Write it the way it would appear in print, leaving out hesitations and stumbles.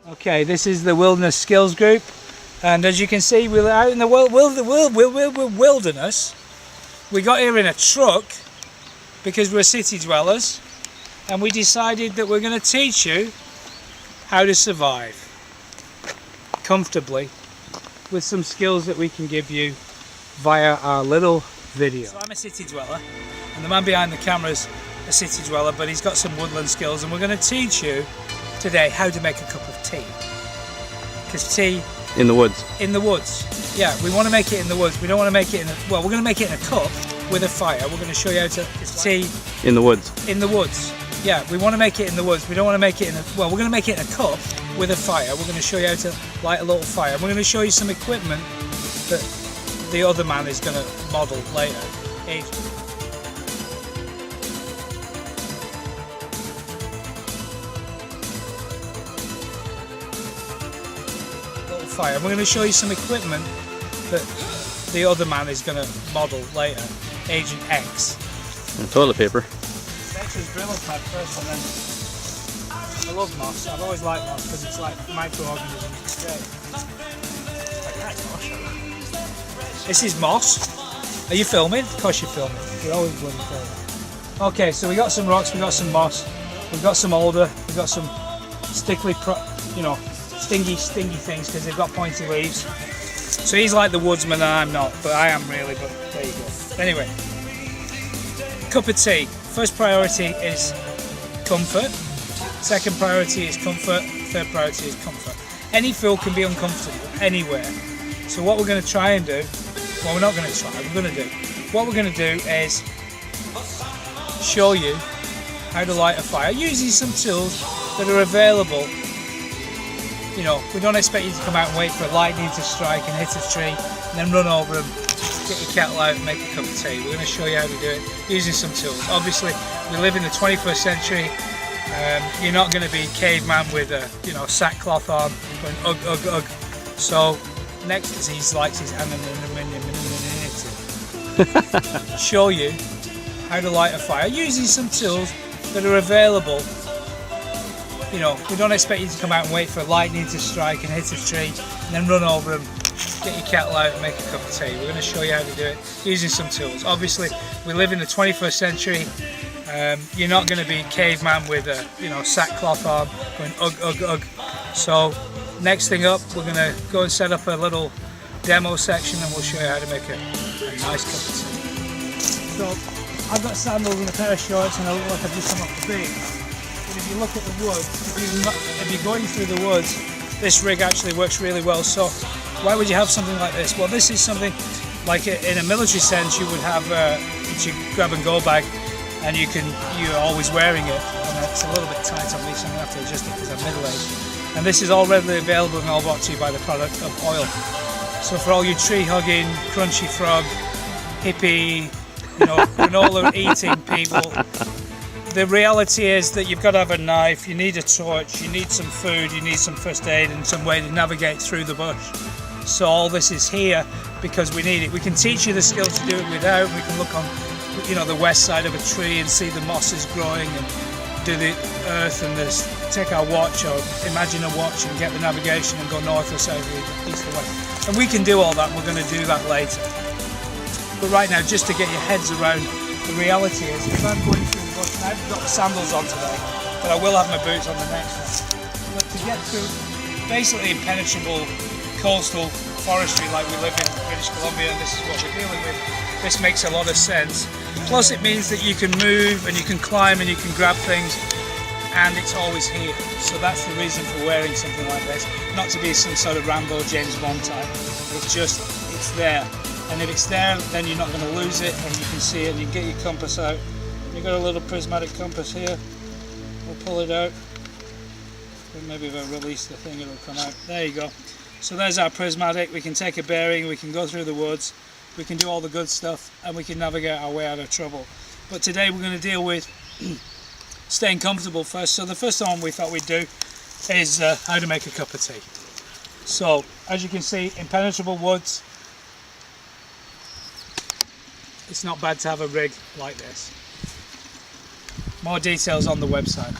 Okay, this is the Wilderness Skills Group, and as you can see, we're out in the wilderness. We got here in a truck because we're city dwellers, and we decided that we're going to teach you how to survive comfortably with some skills that we can give you via our little video. So I'm a city dweller, and the man behind the camera is a city dweller, but he's got some woodland skills, and we're going to teach you today how to make a cup of tea. Because tea in the woods. In the woods. Yeah, we want to make it in the woods. We don't want to make it in well, we're going to make it in a cup with a fire. We're going to show you how to tea in the woods. In the woods. Yeah, we want to make it in the woods. We don't want to make it in well, we're going to make it in a cup with a fire. We're going to show you how to light a little fire. We're going to show you some equipment that the other man is going to model later. Fire. We're going to show you some equipment that the other man is going to model later, Agent X. And toilet paper. Next is Brillo pad first, and then I love moss. I've always liked moss because it's like microorganisms. It's great. This is moss. Are you filming? Of course you're filming. You're always bloody filming. Okay, so we got some rocks, we got some moss, we've got some alder, we've got some stingy things because they've got pointy leaves. So he's like the woodsman and I'm not, but I am really, but there you go. Anyway, cup of tea. First priority is comfort. Second priority is comfort. Third priority is comfort. Any food can be uncomfortable anywhere. So what we're going to try and do, well, we're not going to try, we're going to do. What we're going to do is show you how to light a fire using some tools that are available. You know, we don't expect you to come out and wait for lightning to strike and hit a tree and then run over and get your kettle out and make a cup of tea. We're going to show you how to do it using some tools. Obviously, we live in the 21st century. You're not going to be caveman with a sackcloth on going ugh ugh ugh. So next is he likes his anonymity. Show you how to light a fire using some tools that are available. You know, we don't expect you to come out and wait for lightning to strike and hit a tree and then run over and get your kettle out and make a cup of tea. We're going to show you how to do it using some tools. Obviously, we live in the 21st century. You're not going to be caveman with a sackcloth on going ugh ugh ugh. So next thing up, we're going to go and set up a little demo section and we'll show you how to make a nice cup of tea. So I've got sandals and a pair of shorts and I look like I've just come off the beach. If you look at the woods, if you're going through the woods, this rig actually works really well. So why would you have something like this? Well, this is something like in a military sense you would have it's your grab and go bag, and you're always wearing it, and it's a little bit tight on me, so I'm going to have to adjust it because I'm middle-aged. And this is all readily available and all brought to you by the product of oil. So for all you tree-hugging, crunchy frog, hippie, granola eating people, the reality is that you've got to have a knife, you need a torch, you need some food, you need some first aid and some way to navigate through the bush. So all this is here because we need it. We can teach you the skills to do it without. We can look on the west side of a tree and see the mosses growing and do the earth and take our watch or imagine a watch and get the navigation and go north or south or east or west. And we can do all that, we're going to do that later. But right now, just to get your heads around, the reality is if I'm going through the bush, and I've got sandals on today, but I will have my boots on the next one. But to get through basically impenetrable coastal forestry like we live in British Columbia, and this is what we're dealing with, this makes a lot of sense. Plus it means that you can move and you can climb and you can grab things, and it's always here. So that's the reason for wearing something like this. Not to be some sort of Rambo James Bond type, it's there. And if it's there, then you're not going to lose it, and you can see it, and you can get your compass out. You've got a little prismatic compass here. We'll pull it out. Maybe if I release the thing, it'll come out. There you go. So there's our prismatic. We can take a bearing, we can go through the woods, we can do all the good stuff, and we can navigate our way out of trouble. But today we're going to deal with staying comfortable first. So the first one we thought we'd do is how to make a cup of tea. So as you can see, impenetrable woods. It's not bad to have a rig like this. More details on the website.